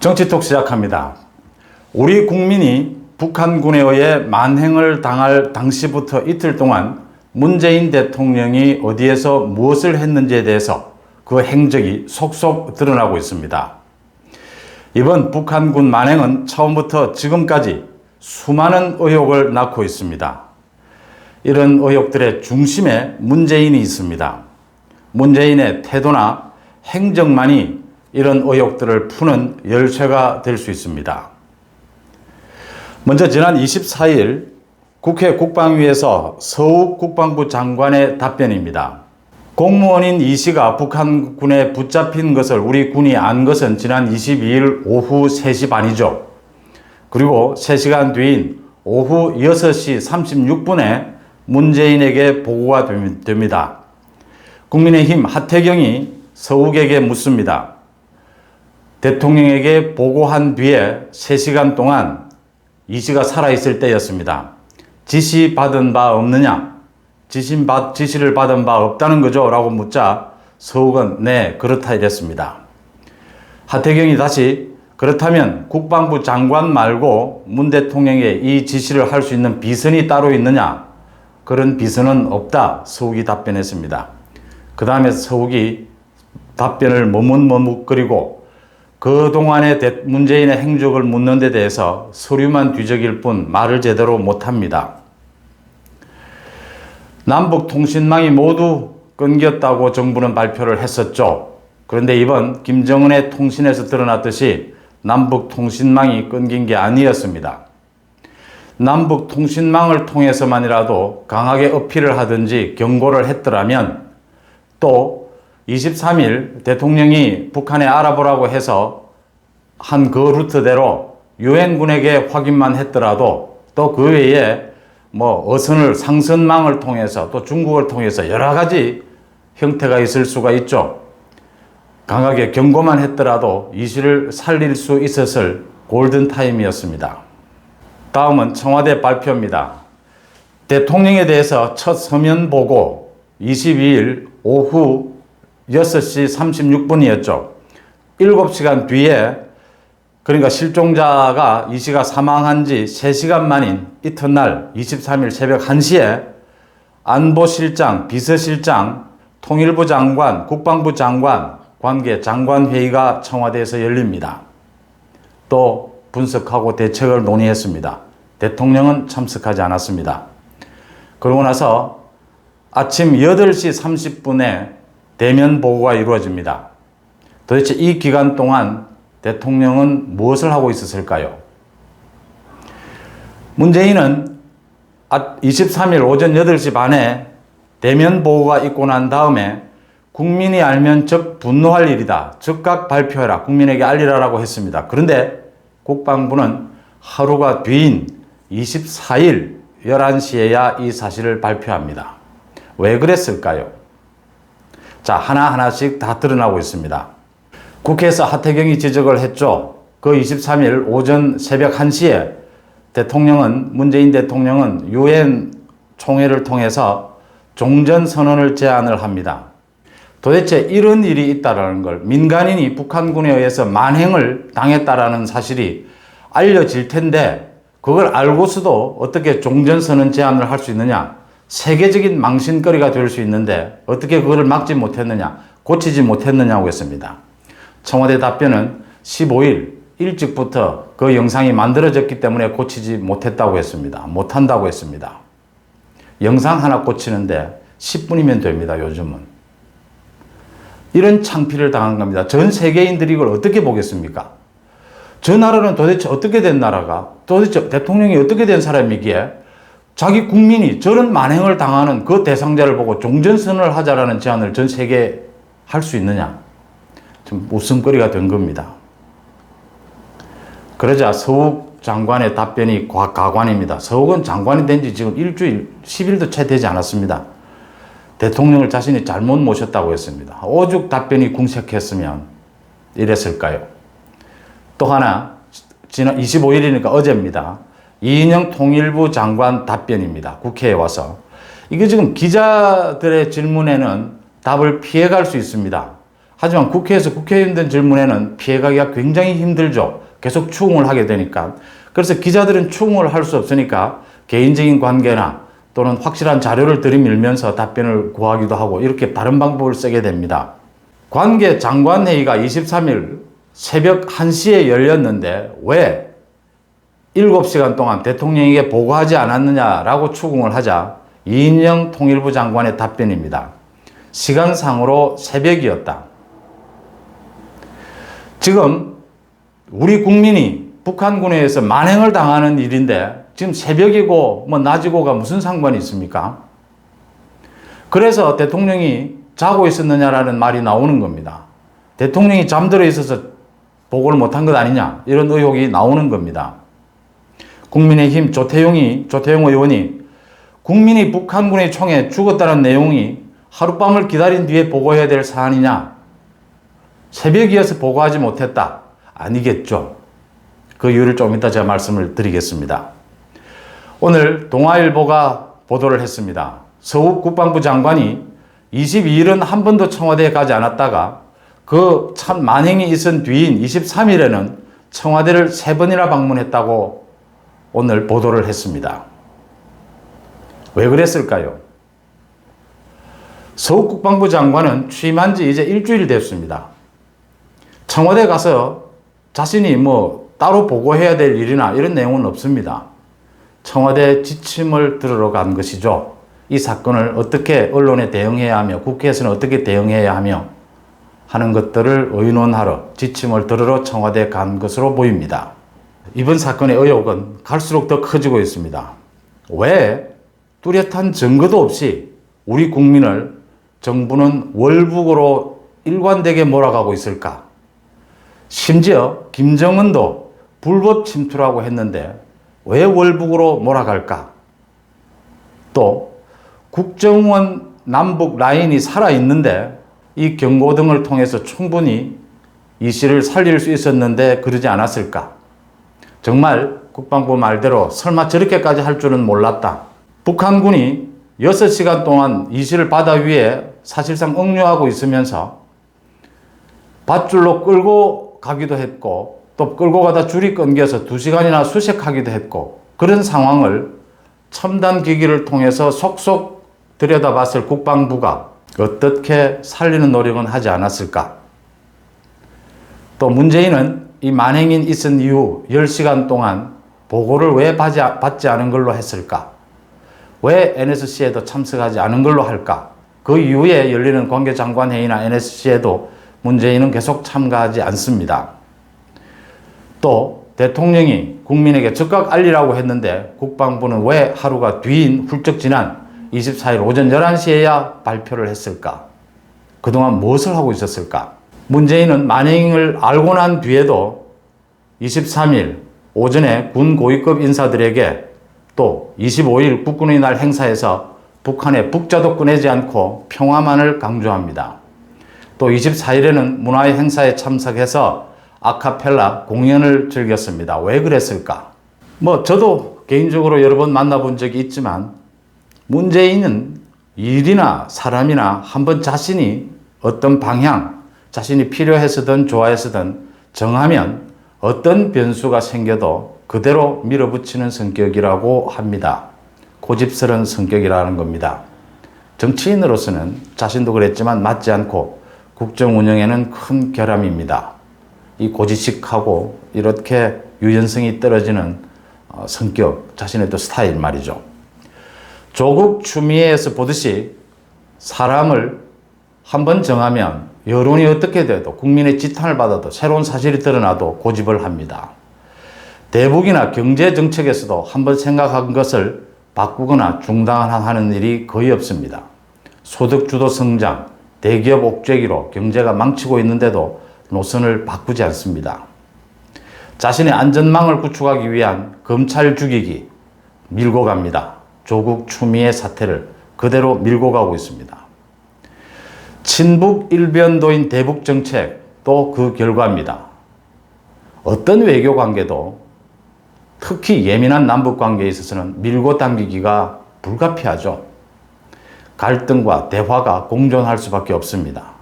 정치톡 시작합니다. 우리 국민이 북한군에 의해 만행을 당할 당시부터 이틀 동안 문재인 대통령이 어디에서 무엇을 했는지에 대해서 그 행적이 속속 드러나고 있습니다. 이번 북한군 만행은 처음부터 지금까지 수많은 의혹을 낳고 있습니다. 이런 의혹들의 중심에 문재인이 있습니다. 문재인의 태도나 행적만이 이런 의혹들을 푸는 열쇠가 될 수 있습니다. 먼저 지난 24일 국회 국방위에서 서욱 국방부 장관의 답변입니다. 공무원인 이 씨가 북한군에 붙잡힌 것을 우리 군이 안 것은 지난 22일 오후 3시 반이죠. 그리고 3시간 뒤인 오후 6시 36분에 문재인에게 보고가 됩니다. 국민의힘 하태경이 서욱에게 묻습니다. 대통령에게 보고한 뒤에 3시간 동안 이 씨가 살아있을 때였습니다. 지시받은 바 없느냐? 지시를 받은 바 없다는 거죠? 라고 묻자 서욱은 네, 그렇다 이랬습니다. 하태경이 다시 그렇다면 국방부 장관 말고 문 대통령에게 이 지시를 할 수 있는 비선이 따로 있느냐? 그런 비선은 없다. 서욱이 답변했습니다. 그 다음에 서욱이 답변을 머뭇머뭇거리고 그동안의 문재인의 행적을 묻는 데 대해서 서류만 뒤적일 뿐 말을 제대로 못합니다. 남북통신망이 모두 끊겼다고 정부는 발표를 했었죠. 그런데 이번 김정은의 통신에서 드러났듯이 남북통신망이 끊긴 게 아니었습니다. 남북통신망을 통해서만이라도 강하게 어필을 하든지 경고를 했더라면 또 23일 대통령이 북한에 알아보라고 해서 한 그 루트대로 유엔군에게 확인만 했더라도 또 그 외에 어선을 상선망을 통해서 또 중국을 통해서 여러 가지 형태가 있을 수가 있죠. 강하게 경고만 했더라도 이 씨를 살릴 수 있었을 골든타임이었습니다. 다음은 청와대 발표입니다. 대통령에 대해서 첫 서면 보고 22일 오후 6시 36분이었죠. 7시간 뒤에 그러니까 실종자가 이 씨가 사망한 지 3시간 만인 이튿날 23일 새벽 1시에 안보실장, 비서실장, 통일부 장관, 국방부 장관, 관계 장관회의가 청와대에서 열립니다. 또 분석하고 대책을 논의했습니다. 대통령은 참석하지 않았습니다. 그러고 나서 아침 8시 30분에 대면 보고가 이루어집니다. 도대체 이 기간 동안 대통령은 무엇을 하고 있었을까요? 문재인은 23일 오전 8시 반에 대면 보고가 있고 난 다음에 국민이 알면 즉 분노할 일이다. 즉각 발표해라. 국민에게 알리라라고 했습니다. 그런데 국방부는 하루가 뒤인 24일 11시에야 이 사실을 발표합니다. 왜 그랬을까요? 자, 하나하나씩 다 드러나고 있습니다. 국회에서 하태경이 지적을 했죠. 그 23일 오전 새벽 1시에 문재인 대통령은 유엔 총회를 통해서 종전선언을 제안을 합니다. 도대체 이런 일이 있다는 걸 민간인이 북한군에 의해서 만행을 당했다라는 사실이 알려질 텐데 그걸 알고서도 어떻게 종전선언 제안을 할 수 있느냐? 세계적인 망신거리가 될 수 있는데 어떻게 그걸 막지 못했느냐? 고치지 못했느냐고 했습니다. 청와대 답변은 15일 일찍부터 그 영상이 만들어졌기 때문에 고치지 못했다고 했습니다. 못한다고 했습니다. 영상 하나 고치는데 10분이면 됩니다. 요즘은. 이런 창피를 당한 겁니다. 전 세계인들이 이걸 어떻게 보겠습니까? 저 나라는 도대체 어떻게 된 나라가, 도대체 대통령이 어떻게 된 사람이기에 자기 국민이 저런 만행을 당하는 그 대상자를 보고 종전선언을 하자라는 제안을 전 세계에 할 수 있느냐? 좀 웃음거리가 된 겁니다. 그러자 서욱 장관의 답변이 가관입니다. 서욱은 장관이 된 지 지금 일주일, 10일도 채 되지 않았습니다. 대통령을 자신이 잘못 모셨다고 했습니다. 오죽 답변이 궁색했으면 이랬을까요? 또 하나, 지난 25일이니까 어제입니다. 이인영 통일부 장관 답변입니다. 국회에 와서. 이게 지금 기자들의 질문에는 답을 피해갈 수 있습니다. 하지만 국회에서 국회의원들 질문에는 피해가기가 굉장히 힘들죠. 계속 추궁을 하게 되니까. 그래서 기자들은 추궁을 할 수 없으니까 개인적인 관계나 또는 확실한 자료를 들이밀면서 답변을 구하기도 하고 이렇게 다른 방법을 쓰게 됩니다. 관계 장관회의가 23일 새벽 1시에 열렸는데 왜 7시간 동안 대통령에게 보고하지 않았느냐라고 추궁을 하자 이인영 통일부 장관의 답변입니다. 시간상으로 새벽이었다. 지금 우리 국민이 북한군에 의해서 만행을 당하는 일인데 지금 새벽이고 뭐 낮이고가 무슨 상관이 있습니까? 그래서 대통령이 자고 있었느냐라는 말이 나오는 겁니다. 대통령이 잠들어 있어서 보고를 못한 것 아니냐 이런 의혹이 나오는 겁니다. 국민의힘 조태용 의원이 국민이 북한군의 총에 죽었다는 내용이 하룻밤을 기다린 뒤에 보고해야 될 사안이냐? 새벽이어서 보고하지 못했다. 아니겠죠. 그 이유를 좀 이따 제가 말씀을 드리겠습니다. 오늘 동아일보가 보도를 했습니다. 서욱 국방부 장관이 22일은 한 번도 청와대에 가지 않았다가 그 참 만행이 있은 뒤인 23일에는 청와대를 3번이나 방문했다고 오늘 보도를 했습니다. 왜 그랬을까요? 서욱 국방부 장관은 취임한 지 이제 일주일 됐습니다. 청와대 가서 자신이 따로 보고해야 될 일이나 이런 내용은 없습니다. 청와대 지침을 들으러 간 것이죠. 이 사건을 어떻게 언론에 대응해야 하며 국회에서는 어떻게 대응해야 하며 하는 것들을 의논하러 지침을 들으러 청와대에 간 것으로 보입니다. 이번 사건의 의혹은 갈수록 더 커지고 있습니다. 왜 뚜렷한 증거도 없이 우리 국민을 정부는 월북으로 일관되게 몰아가고 있을까? 심지어 김정은도 불법 침투라고 했는데 왜 월북으로 몰아갈까? 또 국정원 남북 라인이 살아있는데 이 경고등을 통해서 충분히 이 씨를 살릴 수 있었는데 그러지 않았을까? 정말 국방부 말대로 설마 저렇게까지 할 줄은 몰랐다. 북한군이 6시간 동안 이 씨를 바다 위에 사실상 억류하고 있으면서 밧줄로 끌고 가기도 했고 또 끌고 가다 줄이 끊겨서 2시간이나 수색하기도 했고 그런 상황을 첨단 기기를 통해서 속속 들여다봤을 국방부가 어떻게 살리는 노력은 하지 않았을까? 또 문재인은 이 만행이 있은 이후 10시간 동안 보고를 왜 받지 않은 걸로 했을까? 왜 NSC에도 참석하지 않은 걸로 할까? 그 이후에 열리는 관계장관회의나 NSC에도 문재인은 계속 참가하지 않습니다. 또 대통령이 국민에게 즉각 알리라고 했는데 국방부는 왜 하루가 뒤인 훌쩍 지난 24일 오전 11시에야 발표를 했을까? 그동안 무엇을 하고 있었을까? 문재인은 만행을 알고 난 뒤에도 23일 오전에 군 고위급 인사들에게 또 25일 국군의 날 행사에서 북한에 북자도 꺼내지 않고 평화만을 강조합니다. 또 24일에는 문화의 행사에 참석해서 아카펠라 공연을 즐겼습니다. 왜 그랬을까? 저도 개인적으로 여러 번 만나본 적이 있지만 문재인은 일이나 사람이나 한번 자신이 어떤 방향, 자신이 필요해서든 좋아해서든 정하면 어떤 변수가 생겨도 그대로 밀어붙이는 성격이라고 합니다. 고집스러운 성격이라는 겁니다. 정치인으로서는 자신도 그랬지만 맞지 않고 국정 운영에는 큰 결함입니다. 이 고지식하고 이렇게 유연성이 떨어지는 성격, 자신의 또 스타일 말이죠. 조국 추미애에서 보듯이 사람을 한번 정하면 여론이 어떻게 돼도 국민의 지탄을 받아도 새로운 사실이 드러나도 고집을 합니다. 대북이나 경제정책에서도 한번 생각한 것을 바꾸거나 중단하는 일이 거의 없습니다. 소득주도 성장, 대기업 옥죄기로 경제가 망치고 있는데도 노선을 바꾸지 않습니다. 자신의 안전망을 구축하기 위한 검찰 죽이기 밀고 갑니다. 조국 추미애 사태를 그대로 밀고 가고 있습니다. 친북 일변도인 대북 정책 또 그 결과입니다. 어떤 외교 관계도 특히 예민한 남북 관계에 있어서는 밀고 당기기가 불가피하죠. 갈등과 대화가 공존할 수밖에 없습니다.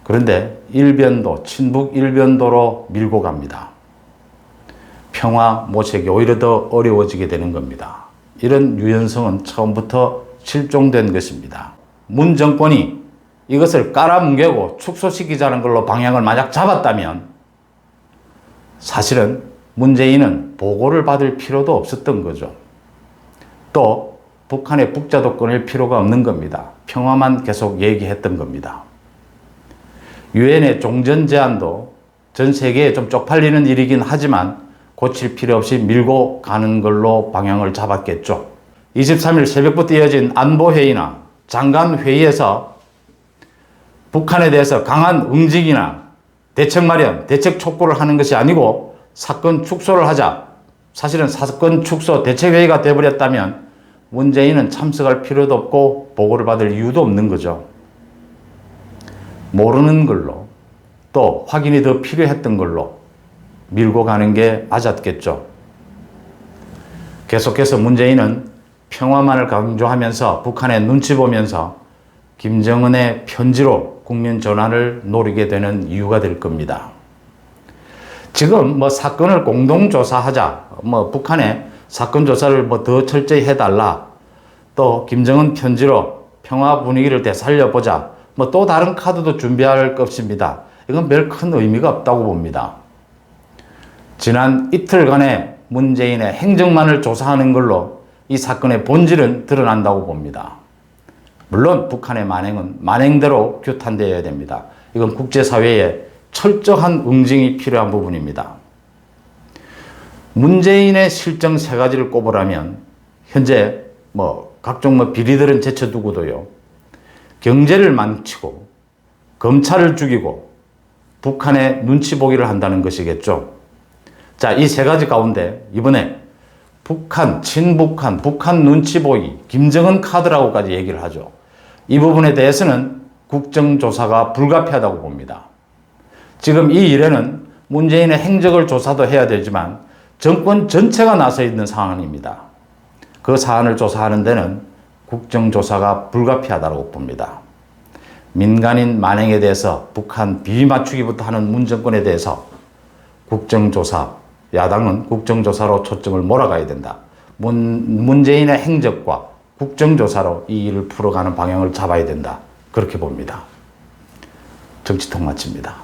그런데 일변도, 친북 일변도로 밀고 갑니다. 평화 모색이 오히려 더 어려워지게 되는 겁니다. 이런 유연성은 처음부터 실종된 것입니다. 문 정권이 이것을 깔아뭉개고 축소시키자는 걸로 방향을 만약 잡았다면 사실은 문재인은 보고를 받을 필요도 없었던 거죠. 또 북한의 북자도 꺼낼 필요가 없는 겁니다. 평화만 계속 얘기했던 겁니다. 유엔의 종전 제안도 전 세계에 좀 쪽팔리는 일이긴 하지만 고칠 필요 없이 밀고 가는 걸로 방향을 잡았겠죠. 23일 새벽부터 이어진 안보회의나 장관회의에서 북한에 대해서 강한 응징이나 대책 마련, 대책 촉구를 하는 것이 아니고 사건 축소를 하자. 사실은 사건 축소 대책회의가 되어버렸다면 문재인은 참석할 필요도 없고 보고를 받을 이유도 없는 거죠. 모르는 걸로 또 확인이 더 필요했던 걸로 밀고 가는 게 맞았겠죠. 계속해서 문재인은 평화만을 강조하면서 북한의 눈치 보면서 김정은의 편지로 국면 전환을 노리게 되는 이유가 될 겁니다. 지금 사건을 공동조사하자, 북한의 사건 조사를 더 철저히 해달라, 또 김정은 편지로 평화 분위기를 되살려보자, 또 다른 카드도 준비할 것입니다. 이건 별 큰 의미가 없다고 봅니다. 지난 이틀간의 문재인의 행적만을 조사하는 걸로 이 사건의 본질은 드러난다고 봅니다. 물론 북한의 만행은 만행대로 규탄되어야 됩니다. 이건 국제사회에 철저한 응징이 필요한 부분입니다. 문재인의 실정 세 가지를 꼽으라면 현재 각종 비리들은 제쳐두고도요. 경제를 망치고 검찰을 죽이고 북한의 눈치 보기를 한다는 것이겠죠. 자, 이 세 가지 가운데 이번에 북한, 친북한, 북한 눈치 보기, 김정은 카드라고까지 얘기를 하죠. 이 부분에 대해서는 국정조사가 불가피하다고 봅니다. 지금 이 일에는 문재인의 행적을 조사도 해야 되지만 정권 전체가 나서 있는 상황입니다. 그 사안을 조사하는 데는 국정조사가 불가피하다고 봅니다. 민간인 만행에 대해서 북한 비위 맞추기부터 하는 문 정권에 대해서 국정조사, 야당은 국정조사로 초점을 몰아가야 된다. 문재인의 행적과 국정조사로 이 일을 풀어가는 방향을 잡아야 된다. 그렇게 봅니다. 정치통 마칩니다.